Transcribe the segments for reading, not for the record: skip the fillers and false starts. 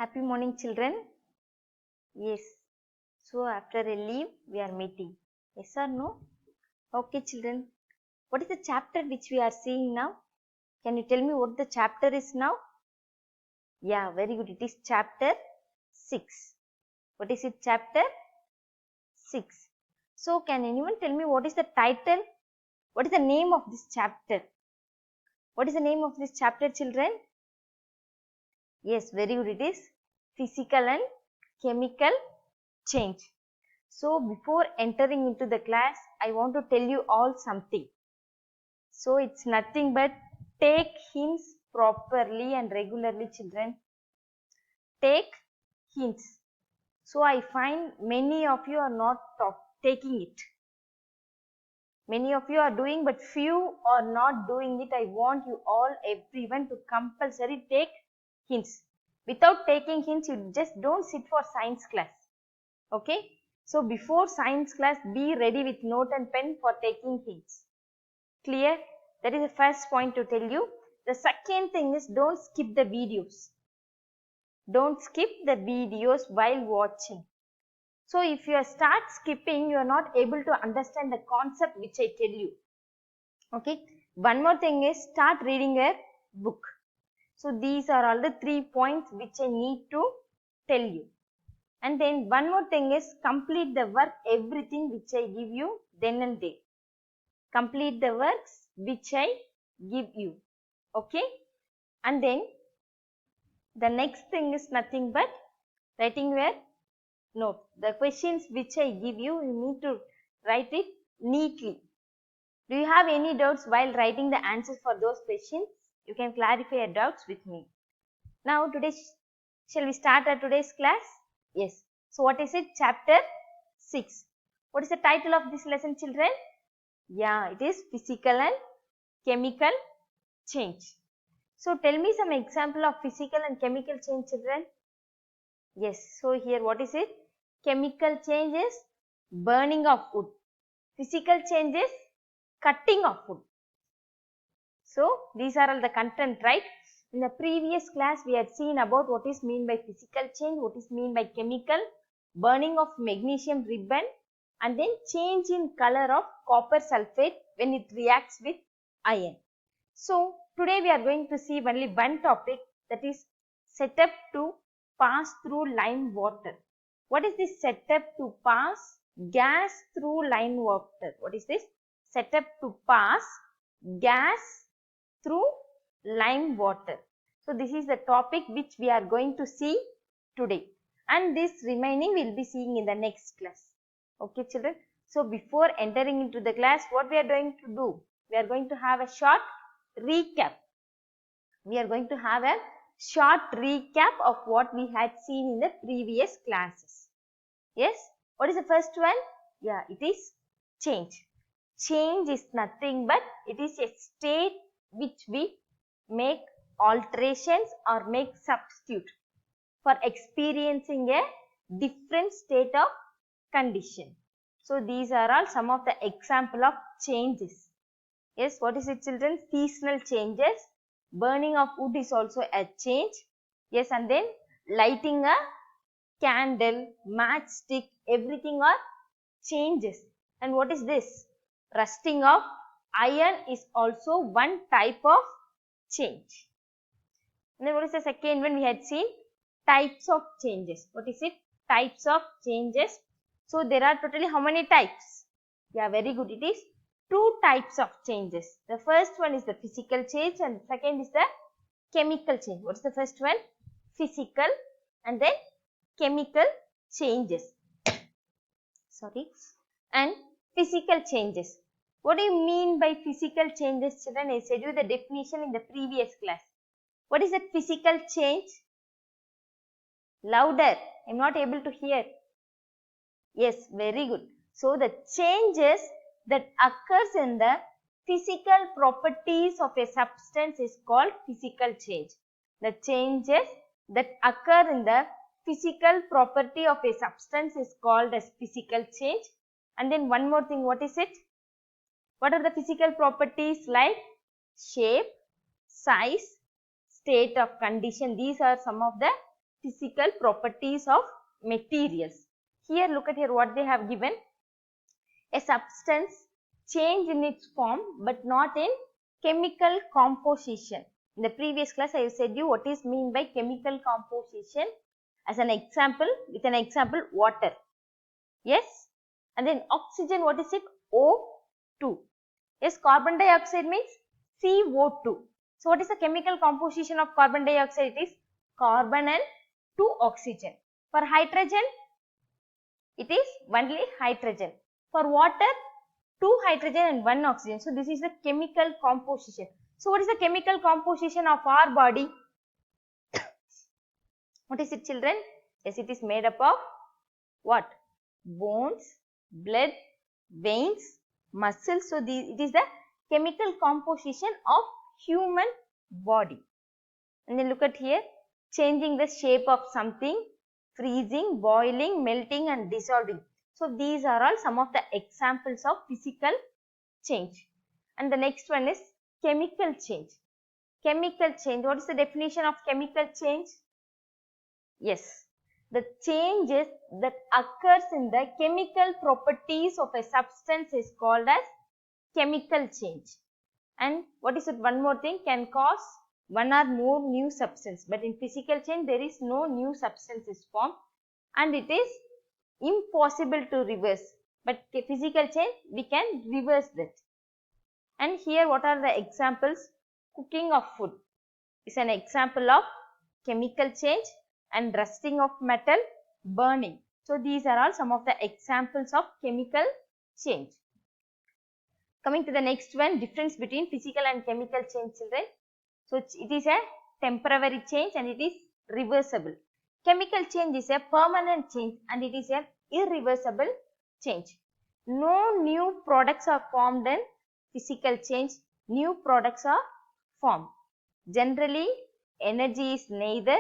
Happy morning, children. Yes. So after a leave, we are meeting. Yes or no? Okay, children. What is the chapter which we are seeing now? Can you tell me what the chapter is now? Yeah, very good. It is chapter 6. What is it? Chapter 6. So can anyone tell me what is the title? What is the name of this chapter? What is the name of this chapter, children? Yes, very good. It is physical and chemical change. So before entering into the class, I want to tell you all something. So it's nothing but take hints properly and regularly, children. Take hints. So I find many of you are not taking it. Many of you are doing, but few are not doing it. I want you all, everyone, to compulsory take hints. Without taking hints, you just don't sit for science class. Okay? So before science class, be ready with note and pen for taking hints. Clear? That is the first point to tell you. The second thing is don't skip the videos. Don't skip the videos while watching. So if you start skipping, you are not able to understand the concept which I tell you. Okay. One more thing is start reading a book. So these are all the 3 points which I need to tell you. And then one more thing is complete the work, everything which I give you then and there. Complete the works which I give you. Okay. And then the next thing is nothing but writing your note. The questions which I give you, you need to write it neatly. Do you have any doubts while writing the answers for those questions? You can clarify your doubts with me. Now today, shall we start our today's class? Yes. So what is it? Chapter 6. What is the title of this lesson, children? Yeah, it is physical and chemical change. So tell me some example of physical and chemical change, children. Yes, so here what is it? Chemical change is burning of wood. Physical change is cutting of wood. So these are all the content, right? In the previous class, we had seen about what is mean by physical change, what is mean by chemical, burning of magnesium ribbon, and then change in color of copper sulfate when it reacts with iron. So today we are going to see only one topic, that is setup to pass through lime water. What is this setup to pass gas through lime water? What is this? Setup to pass gas through lime water. So this is the topic which we are going to see today, and this remaining we will be seeing in the next class. Okay, children. So before entering into the class, what we are going to do? We are going to have a short recap. We are going to have a short recap of what we had seen in the previous classes. Yes. What is the first one? Yeah, it is change. Change is nothing but it is a state which we make alterations or make substitute for experiencing a different state of condition. So these are all some of the example of changes. Yes, what is it, children? Seasonal changes. Burning of wood is also a change. Yes, and then lighting a candle, matchstick, everything are changes. And what is this? Rusting of iron is also one type of change. And then what is the second one we had seen? Types of changes. What is it? Types of changes. So there are totally how many types? Yeah, very good. It is 2 types of changes. The first one is the physical change and second is the chemical change. What is the first one? Physical and then chemical changes. Sorry. And physical changes. What do you mean by physical changes, children? I said you the definition in the previous class. What is that physical change? Louder. I am not able to hear. Yes, very good. So the changes that occurs in the physical properties of a substance is called physical change. The changes that occur in the physical property of a substance is called as physical change. And then one more thing, what is it? What are the physical properties like shape, size, state of condition? These are some of the physical properties of materials. Here, look at here what they have given. A substance change in its form but not in chemical composition. In the previous class, I said you what is mean by chemical composition. As an example, with an example, water. Yes. And then oxygen, what is it? O2. Yes, carbon dioxide means CO2. So, what is the chemical composition of carbon dioxide? It is carbon and 2 oxygen. For hydrogen, it is only hydrogen. For water, 2 hydrogen and 1 oxygen. So, this is the chemical composition. So, what is the chemical composition of our body? What is it, children? Yes, it is made up of what? Bones, blood, veins, muscles. So, it is the chemical composition of human body. And then look at here, changing the shape of something, freezing, boiling, melting and dissolving. So, these are all some of the examples of physical change. And the next one is chemical change. Chemical change, what is the definition of chemical change? Yes, the changes that occurs in the chemical properties of a substance is called as chemical change. And what is it? One more thing, can cause one or more new substance. But in physical change, there is no new substance is formed and it is impossible to reverse. But physical change, we can reverse that. And here, what are the examples? Cooking of food is an example of chemical change, and rusting of metal, burning. So, these are all some of the examples of chemical change. Coming to the next one, difference between physical and chemical change, children. So, it is a temporary change and it is reversible. Chemical change is a permanent change and it is an irreversible change. No new products are formed in physical change. New products are formed. Generally, energy is neither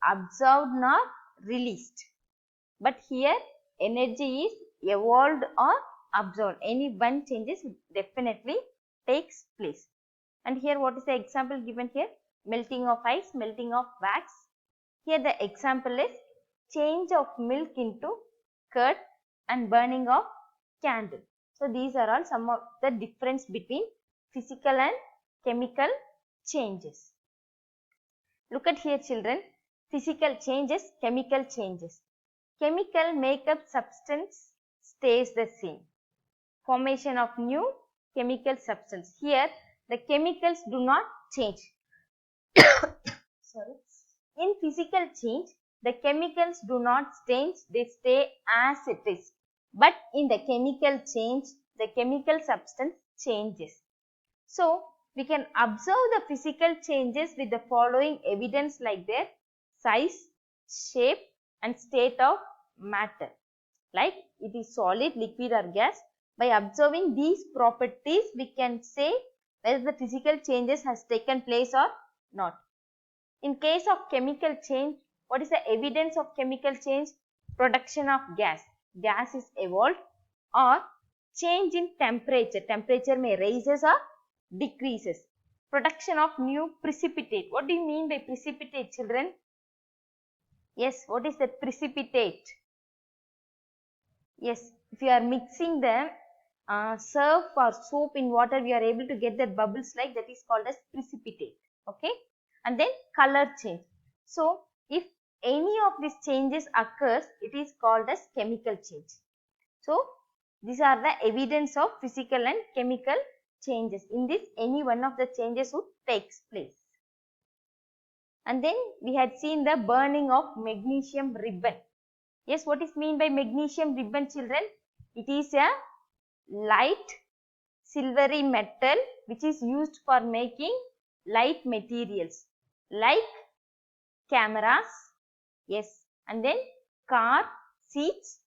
absorbed nor released. But here, energy is evolved or absorbed. Any one changes definitely takes place. And here, what is the example given here? Melting of ice, melting of wax. Here, the example is change of milk into curd and burning of candle. So, these are all some of the difference between physical and chemical changes. Look at here, children. Physical changes, chemical changes. Chemical makeup substance stays the same. Formation of new chemical substance. Here, the chemicals do not change. Sorry. In physical change, the chemicals do not change, they stay as it is. But in the chemical change, the chemical substance changes. So, we can observe the physical changes with the following evidence like their size, shape and state of matter. Like it is solid, liquid or gas. By observing these properties, we can say whether the physical changes has taken place or not. In case of chemical change, what is the evidence of chemical change? Production of gas. Gas is evolved, or change in temperature. Temperature may rises or decreases. Production of new precipitate. What do you mean by precipitate, children? Yes, what is the precipitate? Yes, if you are mixing the surf or soap in water, we are able to get that bubbles like that is called as precipitate. Okay, and then color change. So, if any of these changes occurs, it is called as chemical change. So, these are the evidence of physical and chemical changes. In this, any one of the changes would takes place. And then we had seen the burning of magnesium ribbon. Yes, what is mean by magnesium ribbon, children? It is a light silvery metal which is used for making light materials like cameras, yes, and then car seats.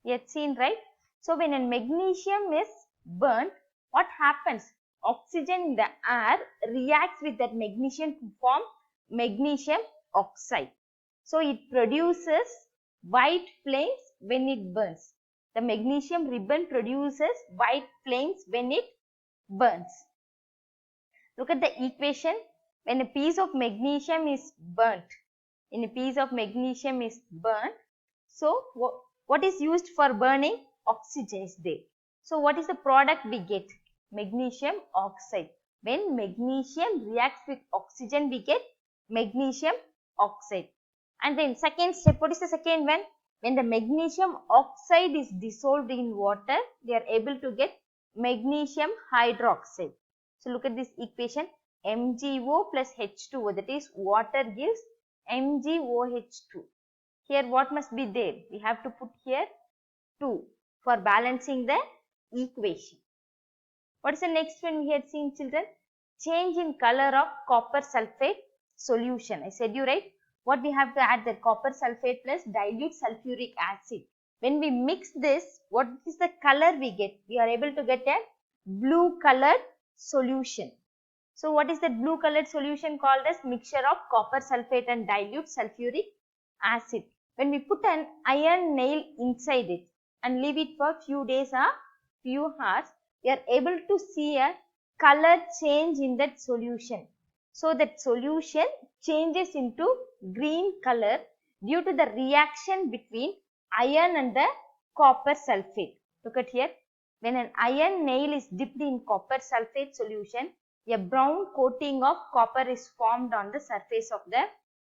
You have seen, right? So, when a magnesium is burnt, what happens? Oxygen in the air reacts with that magnesium to form magnesium oxide. So, it produces white flames when it burns. The magnesium ribbon produces white flames when it burns. Look at the equation. When a piece of magnesium is burnt, in a piece of magnesium is burned. So what is used for burning? Oxygen is there. So what is the product we get? Magnesium oxide. When magnesium reacts with oxygen, we get magnesium oxide. And then second step, what is the second one? When the magnesium oxide is dissolved in water, we are able to get magnesium hydroxide. So look at this equation, MgO plus H2O, that is water gives MgOH2. Here what must be there? We have to put here 2 for balancing the equation. What is the next one we had seen, children? Change in color of copper sulfate solution. I said you right. What we have to add? The copper sulfate plus dilute sulfuric acid. When we mix this, what is the color we get? We are able to get a blue colored solution. So what is that blue colored solution called as? Mixture of copper sulfate and dilute sulfuric acid. When we put an iron nail inside it and leave it for few days or few hours, we are able to see a color change in that solution. So that solution changes into green color due to the reaction between iron and the copper sulfate. Look at here. When an iron nail is dipped in copper sulfate solution, a brown coating of copper is formed on the surface of the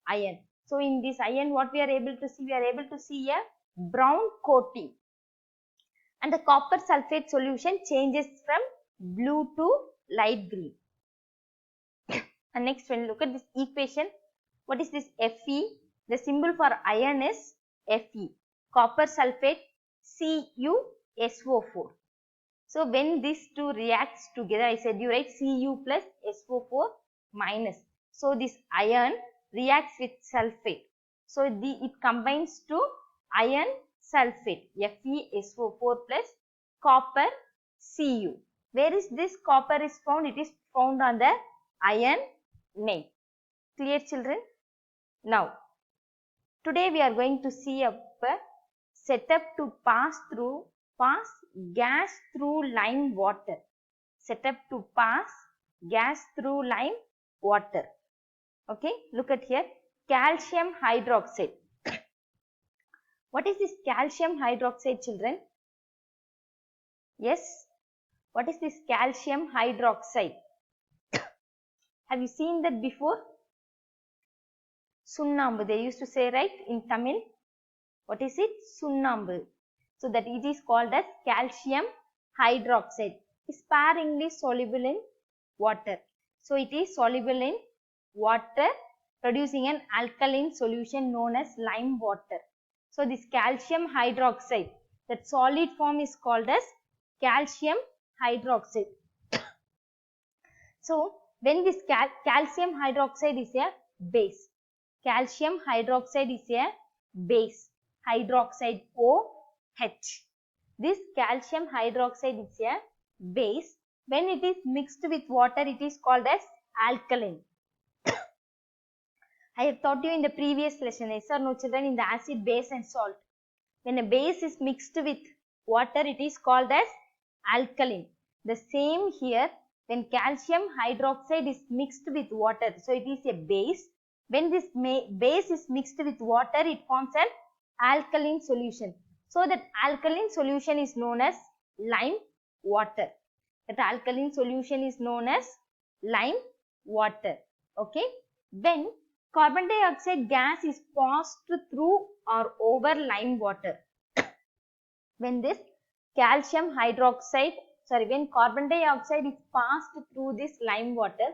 iron. So in this iron, what we are able to see? We are able to see a brown coating. And the copper sulfate solution changes from blue to light green. And next one, look at this equation. What is this Fe? The symbol for iron is Fe. Copper sulfate CuSO4. So when these two reacts together, I said you right, Cu plus SO4 minus. So this iron reacts with sulfate. So it combines to iron sulfate, FeSO4 plus copper Cu. Where is this copper is found? It is found on the iron nail. Clear, children? Now, today we are going to see a setup to pass gas through lime water. Setup to pass gas through lime water. Okay, look at here, calcium hydroxide. What is this calcium hydroxide, children? Yes, what is this calcium hydroxide? Have you seen that before? Sunnambu, they used to say, right, in Tamil. What is it? Sunnambu. So that it is called as calcium hydroxide. It's sparingly soluble in water. So it is soluble in water, producing an alkaline solution known as lime water. So this calcium hydroxide, that solid form is called as calcium hydroxide. So when this calcium hydroxide is a base, calcium hydroxide is a base, hydroxide OH. This calcium hydroxide is a base. When it is mixed with water, it is called as alkaline. I have taught you in the previous lesson, yes or no, children, in the acid, base and salt. When a base is mixed with water, it is called as alkaline. The same here, when calcium hydroxide is mixed with water, so it is a base. When this base is mixed with water, it forms an alkaline solution. So that alkaline solution is known as lime water. That alkaline solution is known as lime water. Okay. When carbon dioxide gas is passed through or over lime water, when this calcium hydroxide, when carbon dioxide is passed through this lime water,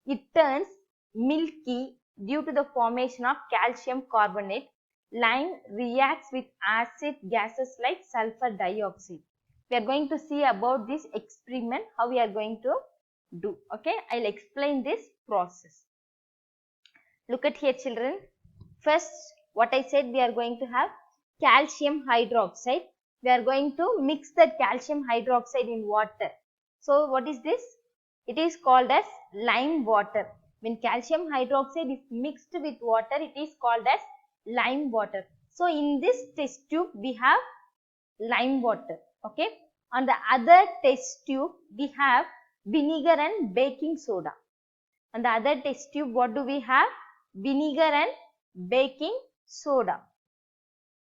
it turns milky due to the formation of calcium carbonate. Lime reacts with acid gases like sulfur dioxide. We are going to see about this experiment, how we are going to do. Okay, I'll explain this process. Look at here, children. First, what I said, we are going to have calcium hydroxide. We are going to mix that calcium hydroxide in water. So what is this? It is called as lime water. When calcium hydroxide is mixed with water, it is called as lime water. So in this test tube, we have lime water. Okay. On the other test tube, we have vinegar and baking soda. On the other test tube, what do we have? Vinegar and baking soda.